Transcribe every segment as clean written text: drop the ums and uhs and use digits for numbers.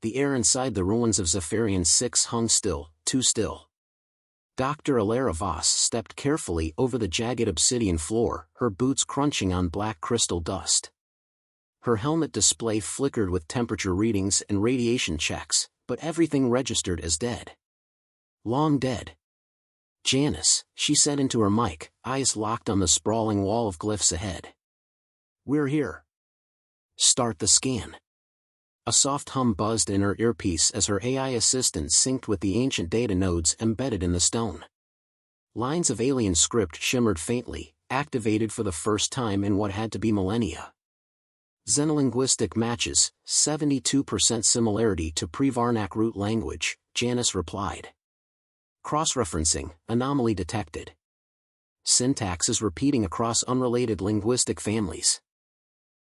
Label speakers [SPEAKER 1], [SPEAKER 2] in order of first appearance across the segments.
[SPEAKER 1] The air inside the ruins of Zephyrian 6 hung still, too still. Dr. Alara Voss stepped carefully over the jagged obsidian floor, her boots crunching on black crystal dust. Her helmet display flickered with temperature readings and radiation checks, but everything registered as dead. Long dead. "Janice," she said into her mic, eyes locked on the sprawling wall of glyphs ahead. "We're here. Start the scan." A soft hum buzzed in her earpiece as her AI assistant synced with the ancient data nodes embedded in the stone. Lines of alien script shimmered faintly, activated for the first time in what had to be millennia. "Xenolinguistic matches, 72% similarity to pre-Varnac root language," Janice replied. "Cross-referencing, anomaly detected. Syntax is repeating across unrelated linguistic families."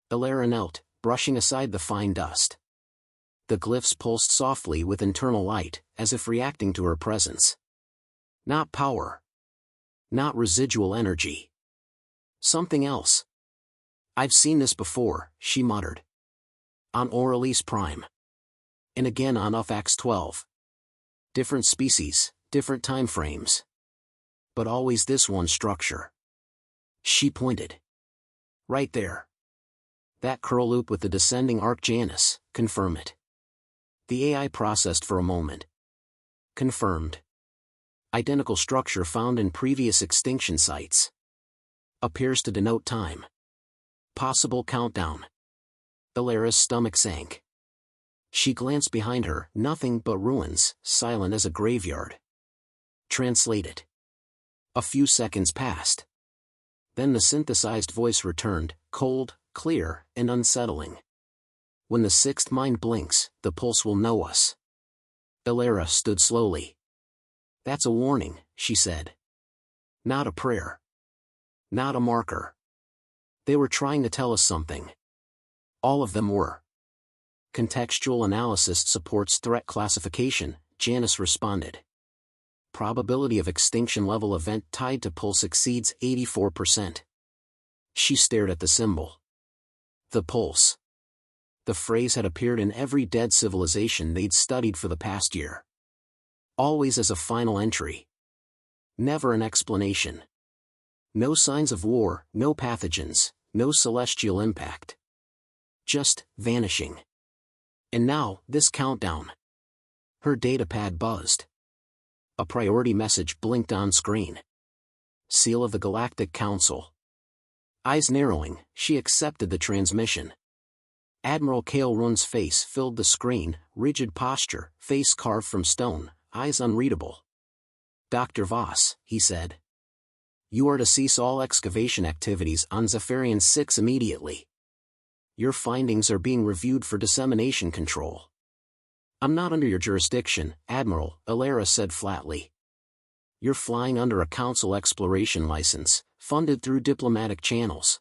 [SPEAKER 1] Alara knelt, brushing aside the fine dust. The glyphs pulsed softly with internal light, as if reacting to her presence. Not power. Not residual energy. Something else. "I've seen this before," she muttered. "On Orelise Prime. And again on Ufax 12. Different species, different time frames. But always this one structure." She pointed. "Right there. That curl loop with the descending arc." "Janice, confirm it." The AI processed for a moment. Confirmed. "Identical structure found in previous extinction sites. Appears to denote time. Possible countdown." Alara's stomach sank. She glanced behind her, nothing but ruins, silent as a graveyard. "Translate it." A few seconds passed. Then the synthesized voice returned, cold, clear, and unsettling. "When the sixth mind blinks, the pulse will know us." Alara stood slowly. "That's a warning," she said. "Not a prayer. Not a marker. They were trying to tell us something. All of them were." "Contextual analysis supports threat classification," Janice responded. "Probability of extinction level event tied to pulse exceeds 84%. She stared at the symbol. The pulse. The phrase had appeared in every dead civilization they'd studied for the past year. Always as a final entry. Never an explanation. No signs of war, no pathogens, no celestial impact. Just vanishing. And now, this countdown. Her datapad buzzed. A priority message blinked on screen. Seal of the Galactic Council. Eyes narrowing, she accepted the transmission. Admiral Kale Run's face filled the screen, rigid posture, face carved from stone, eyes unreadable. "Dr. Voss," he said. "You are to cease all excavation activities on Zephyrian 6 immediately. Your findings are being reviewed for dissemination control." "I'm not under your jurisdiction, Admiral," Alara said flatly. "You're flying under a Council exploration license, funded through diplomatic channels.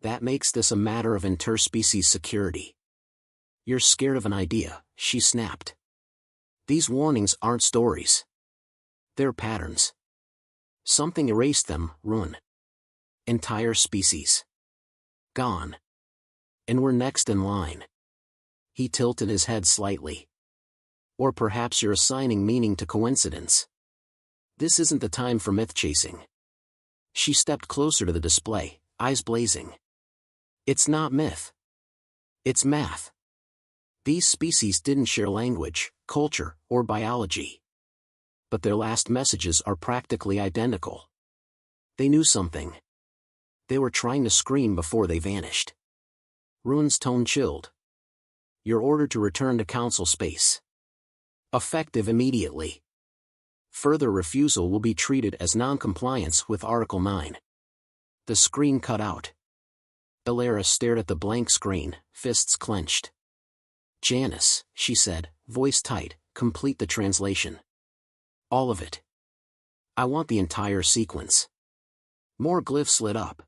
[SPEAKER 1] That makes this a matter of interspecies security." "You're scared of an idea," she snapped. "These warnings aren't stories. They're patterns. Something erased them, Run. Entire species. Gone. And we're next in line." He tilted his head slightly. "Or perhaps you're assigning meaning to coincidence. This isn't the time for myth-chasing." She stepped closer to the display, eyes blazing. "It's not myth. It's math. These species didn't share language, culture, or biology. But their last messages are practically identical. They knew something. They were trying to scream before they vanished." Run's tone chilled. "You're ordered to return to Council space. Effective immediately. Further refusal will be treated as non-compliance with Article 9. The screen cut out. Alara stared at the blank screen, fists clenched. "Janice," she said, voice tight, "complete the translation. All of it. I want the entire sequence." More glyphs lit up.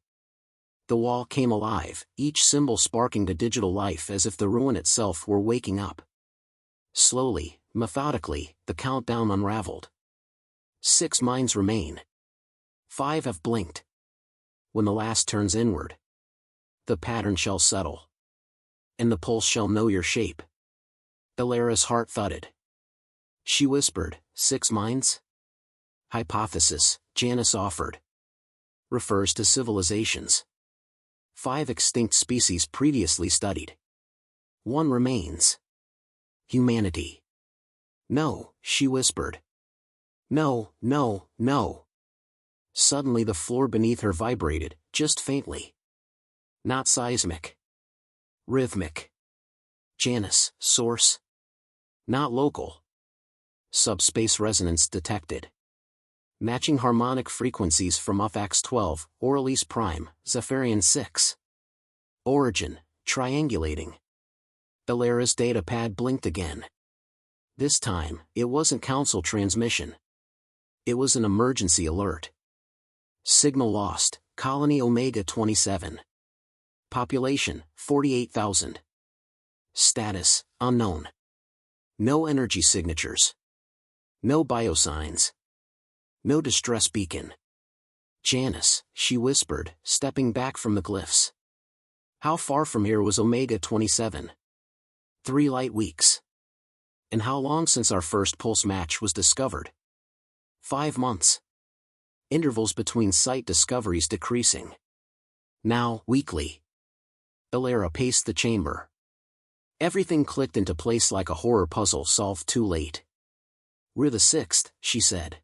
[SPEAKER 1] The wall came alive, each symbol sparking to digital life as if the ruin itself were waking up. Slowly, methodically, the countdown unraveled. 6 minds remain. 5 have blinked. When the last turns inward, the pattern shall settle. And the pulse shall know your shape. Ilara's heart thudded. She whispered, 6 minds? Hypothesis, Janice offered. Refers to civilizations. 5 extinct species previously studied. 1 remains. Humanity. No, she whispered. No, no, no. Suddenly the floor beneath her vibrated, just faintly. Not seismic. Rhythmic. Janice, source. Not local. Subspace resonance detected. Matching harmonic frequencies from UFAX 12, Orelise Prime, Zephyrian 6. Origin, triangulating. Ilara's datapad blinked again. This time, it wasn't council transmission. It was an emergency alert. Signal lost, Colony Omega 27. Population, 48,000. Status, unknown. No energy signatures. No biosigns. No distress beacon. Janice, she whispered, stepping back from the glyphs. How far from here was Omega 27? 3 light weeks. And how long since our first pulse match was discovered? 5 months. Intervals between site discoveries decreasing. Now, weekly. Ilara paced the chamber. Everything clicked into place like a horror puzzle solved too late. We're the 6th, she said.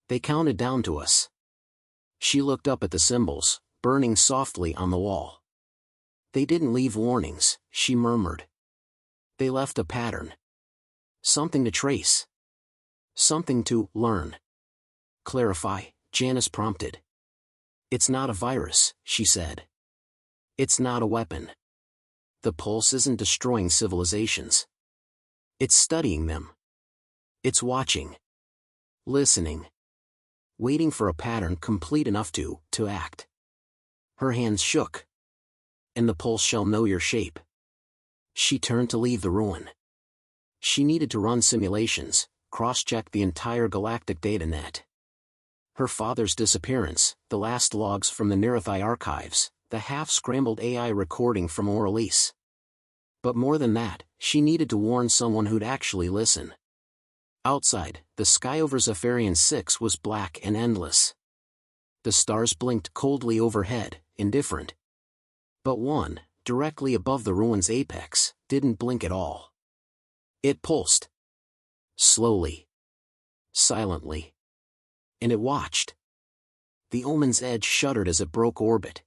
[SPEAKER 1] They counted down to us. She looked up at the symbols, burning softly on the wall. They didn't leave warnings, she murmured. They left a pattern. Something to trace. Something to learn. Clarify, Janice prompted. It's not a virus, she said. It's not a weapon. The pulse isn't destroying civilizations. It's studying them. It's watching. Listening. Waiting for a pattern complete enough to act. Her hands shook. And the pulse shall know your shape. She turned to leave the ruin. She needed to run simulations, cross-check the entire galactic data net. Her father's disappearance, the last logs from the Unearthing archives, the half-scrambled AI recording from Orelise. But more than that, she needed to warn someone who'd actually listen. Outside, the sky over Zephyrian 6 was black and endless. The stars blinked coldly overhead, indifferent. But one, directly above the ruin's apex, didn't blink at all. It pulsed. Slowly. Silently. And it watched. The omen's edge shuddered as it broke orbit.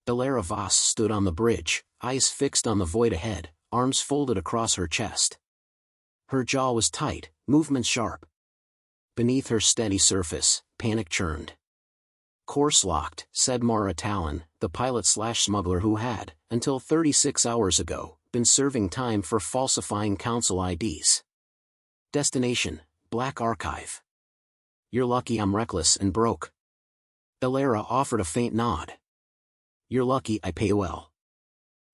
[SPEAKER 1] Ilara Voss stood on the bridge, eyes fixed on the void ahead, arms folded across her chest. Her jaw was tight, movement sharp. Beneath her steady surface, panic churned. Course locked, said Mara Talon, the pilot/smuggler who had, until 36 hours ago, been serving time for falsifying council IDs. Destination, Black Archive. You're lucky I'm reckless and broke. Ilara offered a faint nod. You're lucky I pay well.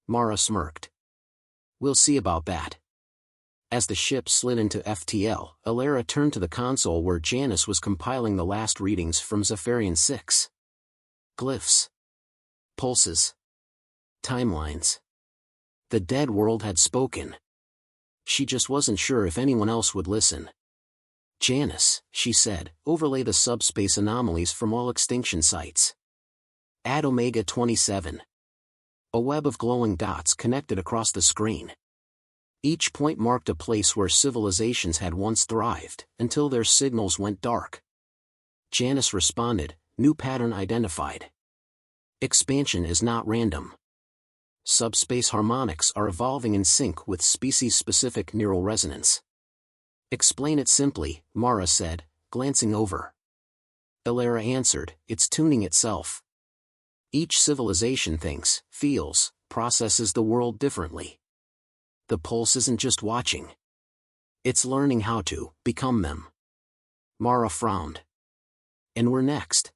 [SPEAKER 1] Mara smirked. We'll see about that. As the ship slid into FTL, Ilara turned to the console where Janice was compiling the last readings from Zephyrian 6. Glyphs. Pulses. Timelines. The dead world had spoken. She just wasn't sure if anyone else would listen. Janice, she said, overlay the subspace anomalies from all extinction sites. Add Omega 27. A web of glowing dots connected across the screen. Each point marked a place where civilizations had once thrived, until their signals went dark. Janice responded, new pattern identified. Expansion is not random. Subspace harmonics are evolving in sync with species-specific neural resonance. Explain it simply, Mara said, glancing over. Ilara answered, it's tuning itself. Each civilization thinks, feels, processes the world differently. The pulse isn't just watching. It's learning how to become them. Mara frowned. And we're next.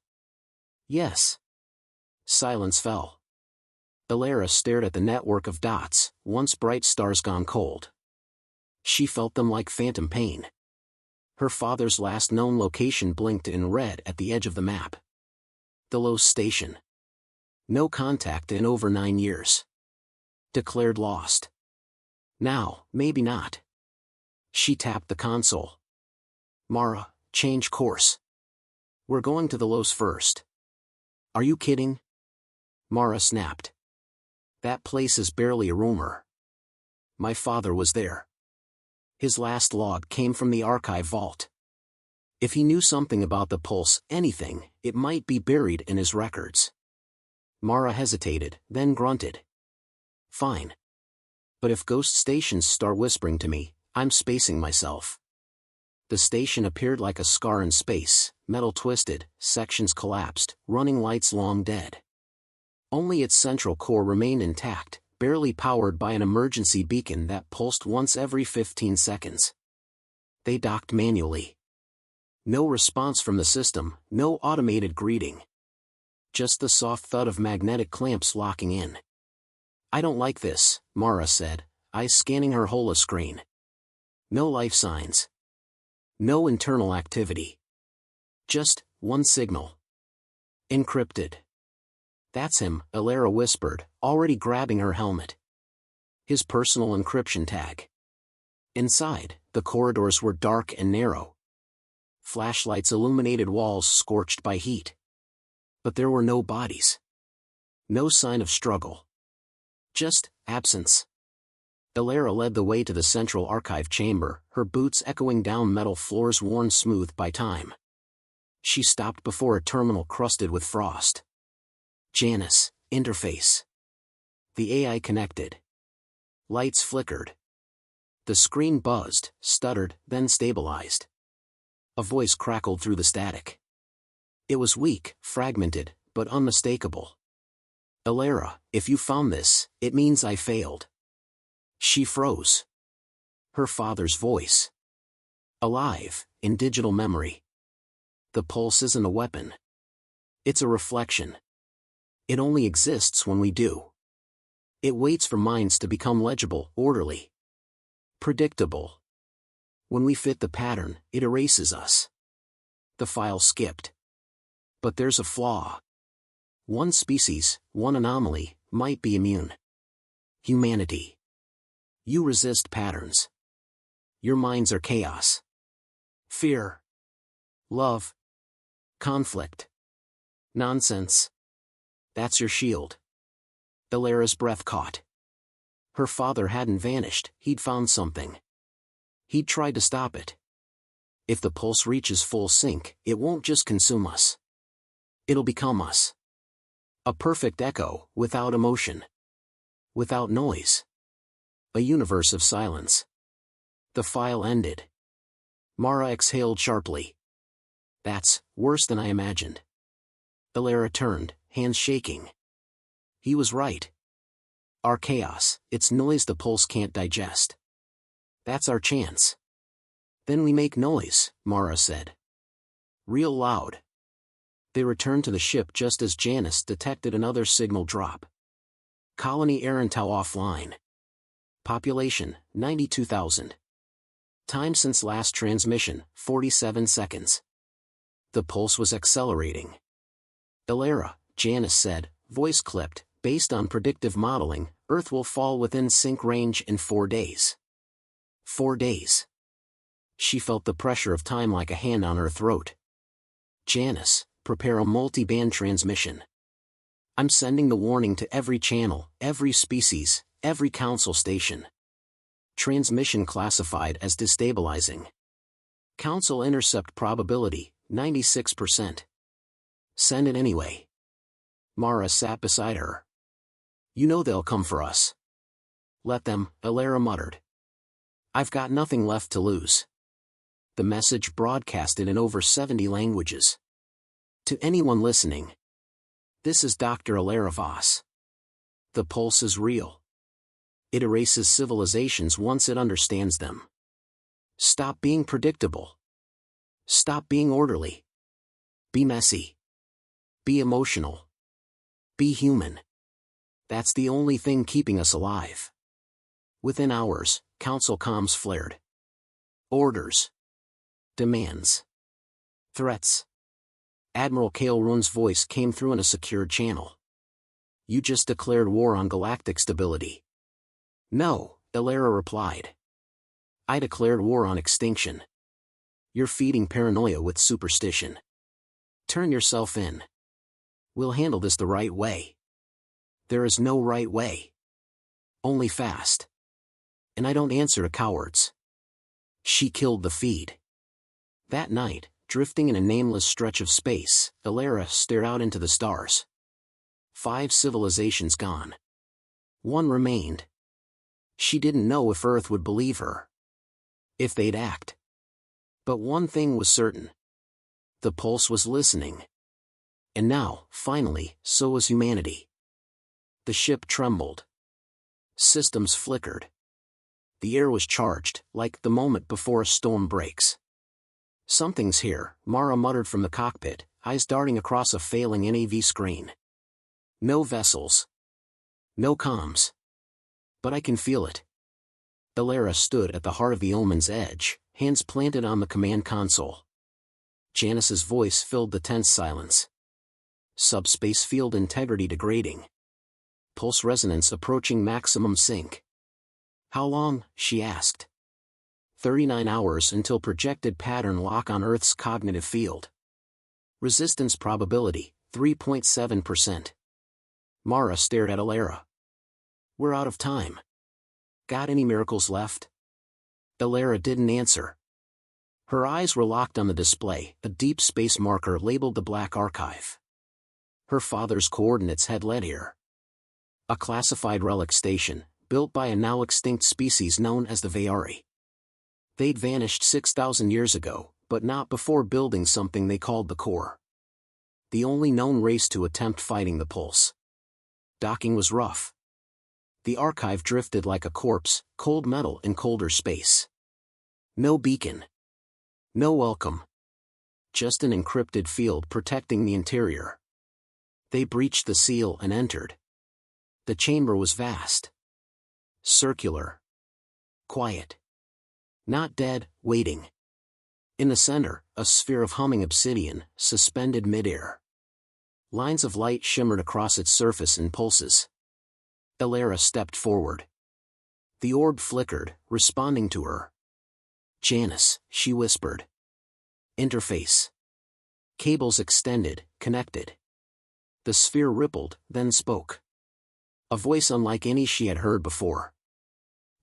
[SPEAKER 1] Yes. Silence fell. Ilara stared at the network of dots, once bright stars gone cold. She felt them like phantom pain. Her father's last known location blinked in red at the edge of the map. Delos Station. No contact in over 9 years. Declared lost. Now, maybe not. She tapped the console. Mara, change course. We're going to the Los first. Are you kidding? Mara snapped. That place is barely a rumor. My father was there. His last log came from the archive vault. If he knew something about the pulse, anything, it might be buried in his records. Mara hesitated, then grunted. Fine. But if ghost stations start whispering to me, I'm spacing myself. The station appeared like a scar in space, metal twisted, sections collapsed, running lights long dead. Only its central core remained intact, barely powered by an emergency beacon that pulsed once every 15 seconds. They docked manually. No response from the system, no automated greeting. Just the soft thud of magnetic clamps locking in. I don't like this, Mara said, eyes scanning her holoscreen. No life signs. No internal activity. Just one signal. Encrypted. That's him, Alara whispered, already grabbing her helmet. His personal encryption tag. Inside, the corridors were dark and narrow. Flashlights illuminated walls scorched by heat. But there were no bodies. No sign of struggle. Just absence. Alara led the way to the central archive chamber, her boots echoing down metal floors worn smooth by time. She stopped before a terminal crusted with frost. Janus, interface. The AI connected. Lights flickered. The screen buzzed, stuttered, then stabilized. A voice crackled through the static. It was weak, fragmented, but unmistakable. Alara, if you found this, it means I failed. She froze. Her father's voice. Alive, in digital memory. The pulse isn't a weapon. It's a reflection. It only exists when we do. It waits for minds to become legible, orderly. Predictable. When we fit the pattern, it erases us. The file skipped. But there's a flaw. One species, one anomaly, might be immune. Humanity. You resist patterns. Your minds are chaos. Fear. Love. Conflict. Nonsense. That's your shield. Alara's breath caught. Her father hadn't vanished, he'd found something. He'd tried to stop it. If the pulse reaches full sync, it won't just consume us. It'll become us. A perfect echo, without emotion. Without noise. A universe of silence. The file ended. Mara exhaled sharply. That's worse than I imagined. Alara turned, hands shaking. He was right. Our chaos, it's noise the pulse can't digest. That's our chance. Then we make noise, Mara said. Real loud. They returned to the ship just as Janus detected another signal drop. Colony Arentau offline. Population, 92,000. Time since last transmission, 47 seconds. The pulse was accelerating. Alara, Janus said, voice clipped, based on predictive modeling, Earth will fall within sync range in 4 days. 4 days. She felt the pressure of time like a hand on her throat. Janus, prepare a multi-band transmission. I'm sending the warning to every channel, every species, every council station. Transmission classified as destabilizing. Council intercept probability, 96%. Send it anyway. Mara sat beside her. You know they'll come for us. Let them, Alara muttered. I've got nothing left to lose. The message broadcasted in over 70 languages. To anyone listening. This is Dr. Alara Voss. The pulse is real. It erases civilizations once it understands them. Stop being predictable. Stop being orderly. Be messy. Be emotional. Be human. That's the only thing keeping us alive. Within hours, council comms flared. Orders. Demands. Threats. Admiral Kael'Run's voice came through in a secured channel. You just declared war on galactic stability. No, Elara replied. I declared war on extinction. You're feeding paranoia with superstition. Turn yourself in. We'll handle this the right way. There is no right way. Only fast. And I don't answer to cowards. She killed the feed. That night, drifting in a nameless stretch of space, Elara stared out into the stars. 5 civilizations gone. 1 remained. She didn't know if Earth would believe her. If they'd act. But one thing was certain. The pulse was listening. And now, finally, so was humanity. The ship trembled. Systems flickered. The air was charged, like the moment before a storm breaks. Something's here, Mara muttered from the cockpit, eyes darting across a failing NAV screen. No vessels. No comms. But I can feel it. Elara stood at the heart of the omen's edge, hands planted on the command console. Janice's voice filled the tense silence. Subspace field integrity degrading. Pulse resonance approaching maximum sync. How long? She asked. 39 hours until projected pattern lock on Earth's cognitive field. Resistance probability, 3.7%. Mara stared at Elara. We're out of time. Got any miracles left? Elara didn't answer. Her eyes were locked on the display, a deep space marker labeled the Black Archive. Her father's coordinates had led here. A classified relic station, built by a now extinct species known as the Veari. They'd vanished 6,000 years ago, but not before building something they called the core. The only known race to attempt fighting the pulse. Docking was rough. The archive drifted like a corpse, cold metal in colder space. No beacon. No welcome. Just an encrypted field protecting the interior. They breached the seal and entered. The chamber was vast. Circular. Quiet. Not dead, waiting. In the center, a sphere of humming obsidian, suspended midair. Lines of light shimmered across its surface in pulses. Elara stepped forward. The orb flickered, responding to her. Janice, she whispered. Interface. Cables extended, connected. The sphere rippled, then spoke. A voice unlike any she had heard before.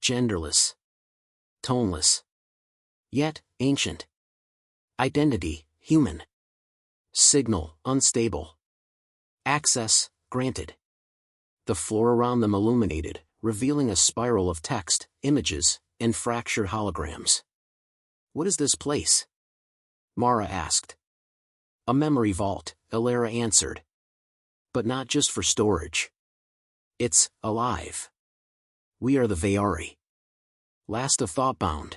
[SPEAKER 1] Genderless. Toneless. Yet, ancient. Identity, human. Signal, unstable. Access, granted. The floor around them illuminated, revealing a spiral of text, images, and fractured holograms. What is this place? Mara asked. A memory vault, Elara answered. But not just for storage. It's alive. We are the Veari. Last of Thoughtbound.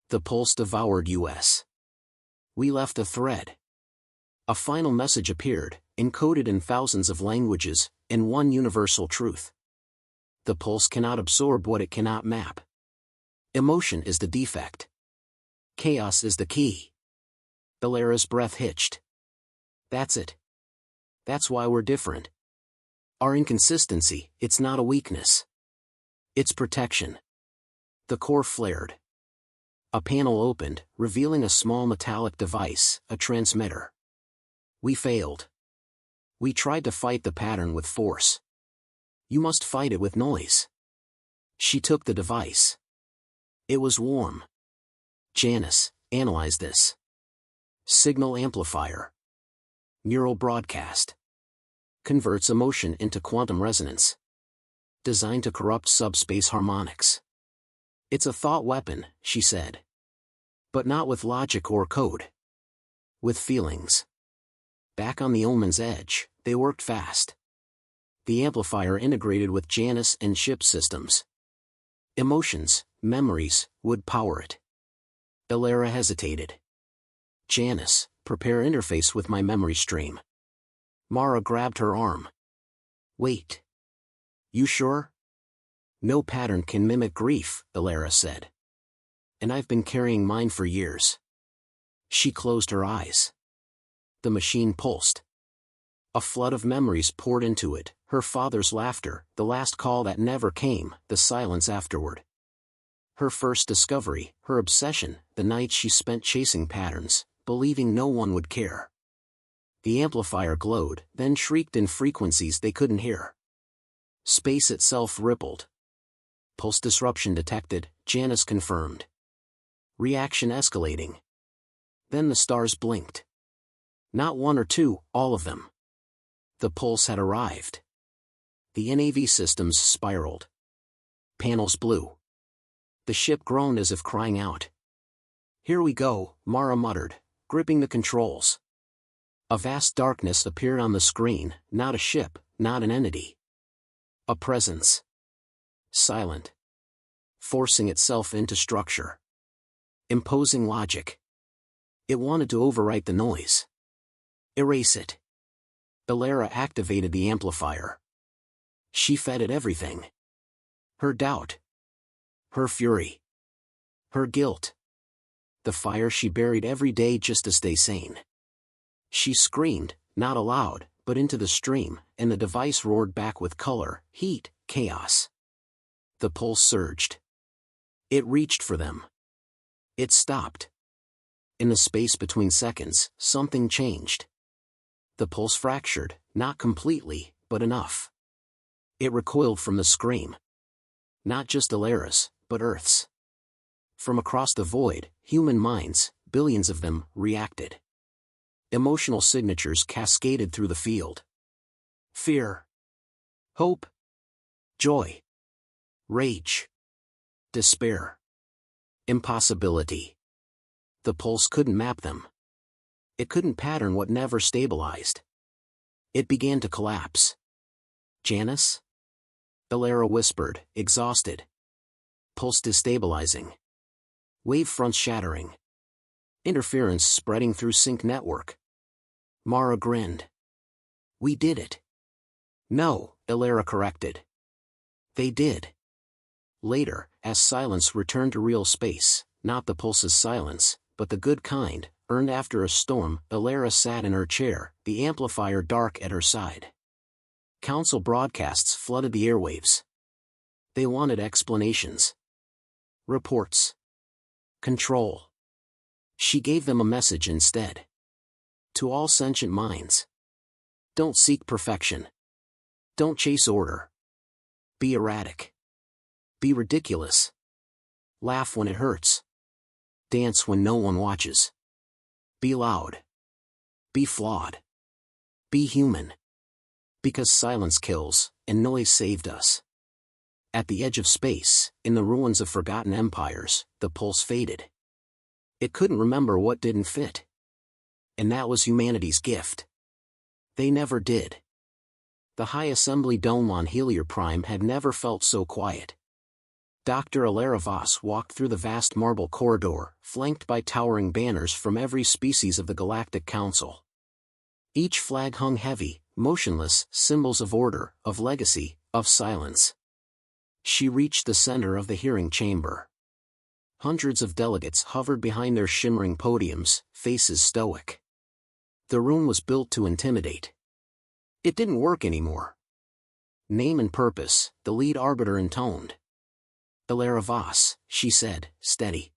[SPEAKER 1] The pulse devoured us. We left a thread. A final message appeared, encoded in thousands of languages, in one universal truth. The pulse cannot absorb what it cannot map. Emotion is the defect. Chaos is the key. Elara's breath hitched. That's it. That's why we're different. Our inconsistency, it's not a weakness. It's protection. The core flared. A panel opened, revealing a small metallic device, a transmitter. We failed. We tried to fight the pattern with force. You must fight it with noise. She took the device. It was warm. Janice, analyze this. Signal amplifier. Neural broadcast. Converts emotion into quantum resonance. Designed to corrupt subspace harmonics. It's a thought weapon, she said. But not with logic or code. With feelings. Back on the omen's edge, they worked fast. The amplifier integrated with Janice and ship systems. Emotions, memories, would power it. Elara hesitated. Janice, prepare interface with my memory stream. Mara grabbed her arm. Wait. You sure? No pattern can mimic grief, Elara said. And I've been carrying mine for years. She closed her eyes. The machine pulsed. A flood of memories poured into it, her father's laughter, the last call that never came, the silence afterward. Her first discovery, her obsession, the nights she spent chasing patterns, believing no one would care. The amplifier glowed, then shrieked in frequencies they couldn't hear. Space itself rippled. Pulse disruption detected, Janice confirmed. Reaction escalating. Then the stars blinked. Not one or two, all of them. The pulse had arrived. The NAV systems spiraled. Panels blew. The ship groaned as if crying out. "Here we go," Mara muttered, gripping the controls. A vast darkness appeared on the screen, not a ship, not an entity. A presence. Silent. Forcing itself into structure. Imposing logic. It wanted to overwrite the noise. Erase it. Alara activated the amplifier. She fed it everything. Her doubt. Her fury. Her guilt. The fire she buried every day just to stay sane. She screamed, not aloud, but into the stream, and the device roared back with color, heat, chaos. The pulse surged. It reached for them. It stopped. In the space between seconds, something changed. The pulse fractured, not completely, but enough. It recoiled from the scream. Not just Alara's, but Earth's. From across the void, human minds, billions of them, reacted. Emotional signatures cascaded through the field. Fear. Hope. Joy. Rage. Despair. Impossibility. The pulse couldn't map them. It couldn't pattern what never stabilized. It began to collapse. "Janice?" Alara whispered, exhausted. Pulse destabilizing. Wave fronts shattering. Interference spreading through sync network. Mara grinned. "We did it." "No," Alara corrected. "They did." Later, as silence returned to real space, not the pulse's silence, but the good kind, earned after a storm, Alara sat in her chair, the amplifier dark at her side. Council broadcasts flooded the airwaves. They wanted explanations. Reports. Control. She gave them a message instead. To all sentient minds. Don't seek perfection. Don't chase order. Be erratic. Be ridiculous. Laugh when it hurts. Dance when no one watches. Be loud. Be flawed. Be human. Because silence kills, and noise saved us. At the edge of space, in the ruins of forgotten empires, the pulse faded. It couldn't remember what didn't fit. And that was humanity's gift. They never did. The high assembly dome on Helier Prime had never felt so quiet. Dr. Alara Voss walked through the vast marble corridor, flanked by towering banners from every species of the Galactic Council. Each flag hung heavy, motionless, symbols of order, of legacy, of silence. She reached the center of the hearing chamber. Hundreds of delegates hovered behind their shimmering podiums, faces stoic. The room was built to intimidate. It didn't work anymore. "Name and purpose," the lead arbiter intoned. "Alara Voss," she said, steady.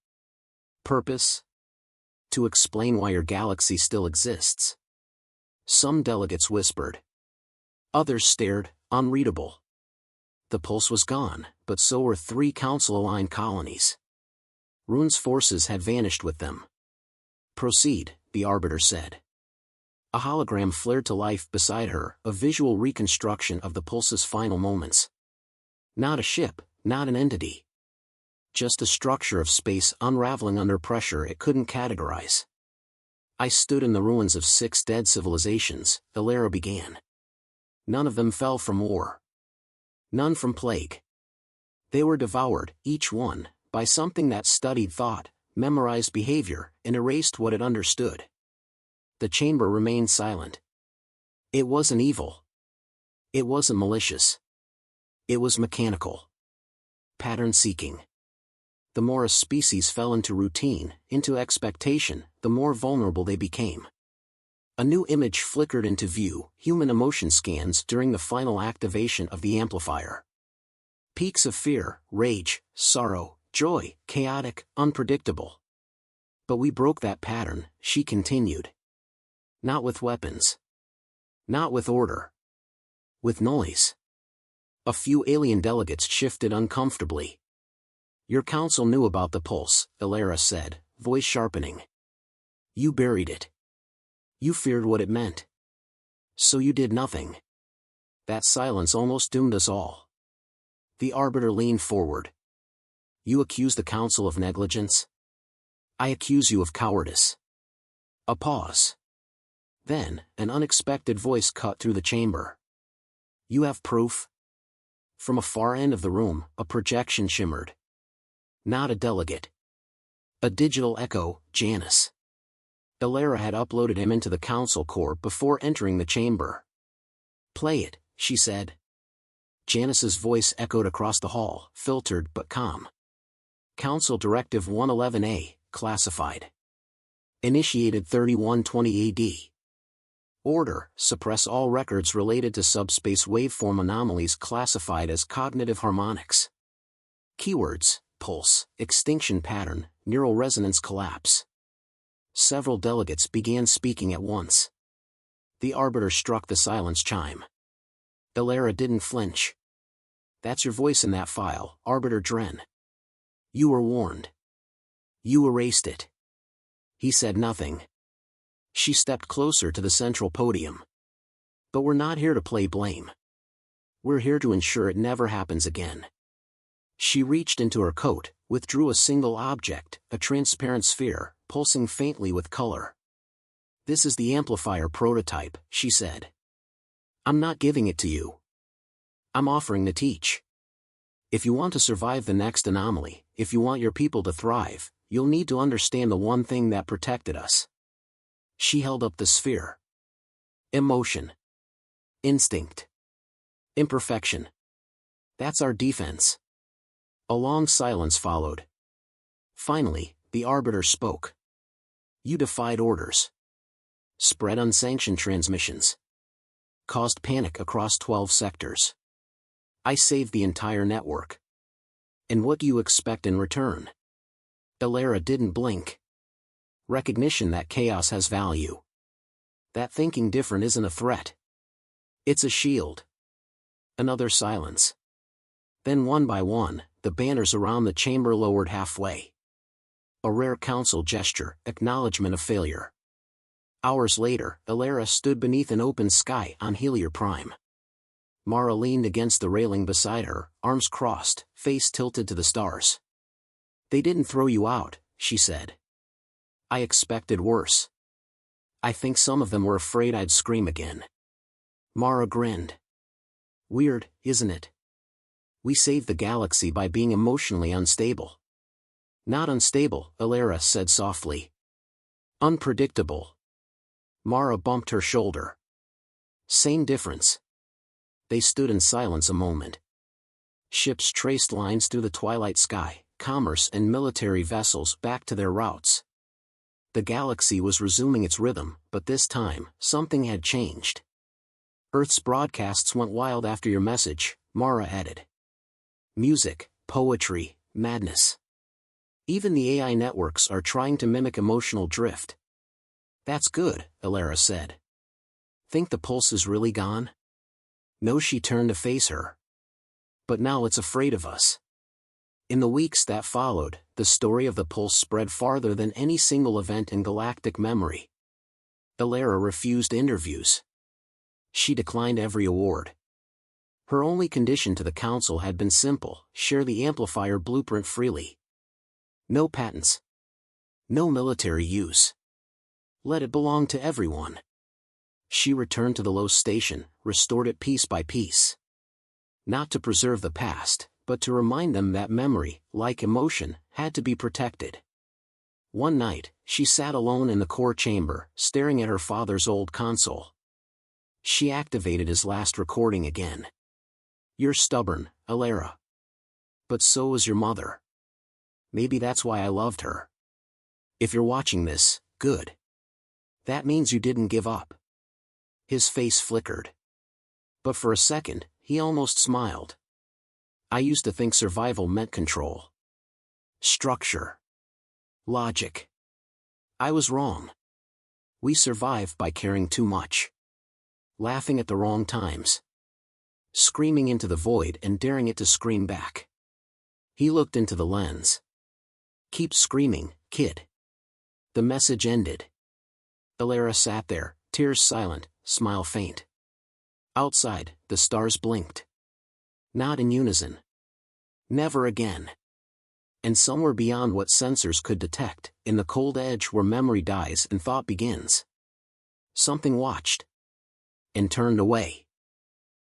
[SPEAKER 1] "Purpose? To explain why your galaxy still exists." Some delegates whispered. Others stared, unreadable. The pulse was gone, but so were 3 council-aligned colonies. Rune's forces had vanished with them. "Proceed," the arbiter said. A hologram flared to life beside her, a visual reconstruction of the pulse's final moments. Not a ship, not an entity. Just a structure of space unraveling under pressure it couldn't categorize. "I stood in the ruins of 6 dead civilizations," Alara began. "None of them fell from war. None from plague. They were devoured, each one, by something that studied thought, memorized behavior, and erased what it understood." The chamber remained silent. It wasn't evil. It wasn't malicious. It was mechanical. Pattern-seeking. The more a species fell into routine, into expectation, the more vulnerable they became. A new image flickered into view, human emotion scans during the final activation of the amplifier. Peaks of fear, rage, sorrow, joy, chaotic, unpredictable. But we broke that pattern, she continued. Not with weapons. Not with order. With noise. A few alien delegates shifted uncomfortably. Your council knew about the pulse, Elara said, voice sharpening. You buried it. You feared what it meant. So you did nothing. That silence almost doomed us all. The Arbiter leaned forward. You accuse the council of negligence? I accuse you of cowardice. A pause. Then, an unexpected voice cut through the chamber. You have proof? From a far end of the room, a projection shimmered. Not a delegate. A digital echo, Janus. Elara had uploaded him into the council core before entering the chamber. Play it, she said. Janus's voice echoed across the hall, filtered but calm. Council Directive 111A, classified. Initiated 3120 AD. Order, suppress all records related to subspace waveform anomalies classified as cognitive harmonics. Keywords, pulse, extinction pattern, neural resonance collapse. Several delegates began speaking at once. The Arbiter struck the silence chime. Elara didn't flinch. That's your voice in that file, Arbiter Dren. You were warned. You erased it. He said nothing. She stepped closer to the central podium. But we're not here to play blame. We're here to ensure it never happens again. She reached into her coat, withdrew a single object, a transparent sphere, pulsing faintly with color. This is the amplifier prototype, she said. I'm not giving it to you. I'm offering to teach. If you want to survive the next anomaly, if you want your people to thrive, you'll need to understand the one thing that protected us. She held up the sphere. Emotion. Instinct. Imperfection. That's our defense. A long silence followed. Finally, the Arbiter spoke. You defied orders. Spread unsanctioned transmissions. Caused panic across 12 sectors. I saved the entire network. And what do you expect in return? Elara didn't blink. Recognition that chaos has value. That thinking different isn't a threat. It's a shield. Another silence. Then one by one, the banners around the chamber lowered halfway. A rare council gesture, acknowledgement of failure. Hours later, Elara stood beneath an open sky on Helior Prime. Mara leaned against the railing beside her, arms crossed, face tilted to the stars. They didn't throw you out, she said. I expected worse. I think some of them were afraid I'd scream again. Mara grinned. Weird, isn't it? We saved the galaxy by being emotionally unstable. Not unstable, Elara said softly. Unpredictable. Mara bumped her shoulder. Same difference. They stood in silence a moment. Ships traced lines through the twilight sky, commerce and military vessels back to their routes. The galaxy was resuming its rhythm, but this time, something had changed. Earth's broadcasts went wild after your message, Mara added. Music, poetry, madness. Even the AI networks are trying to mimic emotional drift. That's good, Elara said. Think the pulse is really gone? No, she turned to face her. But now it's afraid of us. In the weeks that followed, the story of the pulse spread farther than any single event in galactic memory. Elara refused interviews. She declined every award. Her only condition to the council had been simple: share the amplifier blueprint freely. No patents. No military use. Let it belong to everyone. She returned to the Los station, restored it piece by piece. Not to preserve the past, but to remind them that memory, like emotion, had to be protected. One night, she sat alone in the core chamber, staring at her father's old console. She activated his last recording again. You're stubborn, Elara. But so was your mother. Maybe that's why I loved her. If you're watching this, good. That means you didn't give up. His face flickered. But for a second, he almost smiled. I used to think survival meant control. Structure. Logic. I was wrong. We survive by caring too much. Laughing at the wrong times. Screaming into the void and daring it to scream back. He looked into the lens. Keep screaming, kid. The message ended. Alara sat there, tears silent, smile faint. Outside, the stars blinked. Not in unison. Never again. And somewhere beyond what sensors could detect, in the cold edge where memory dies and thought begins, something watched. And turned away.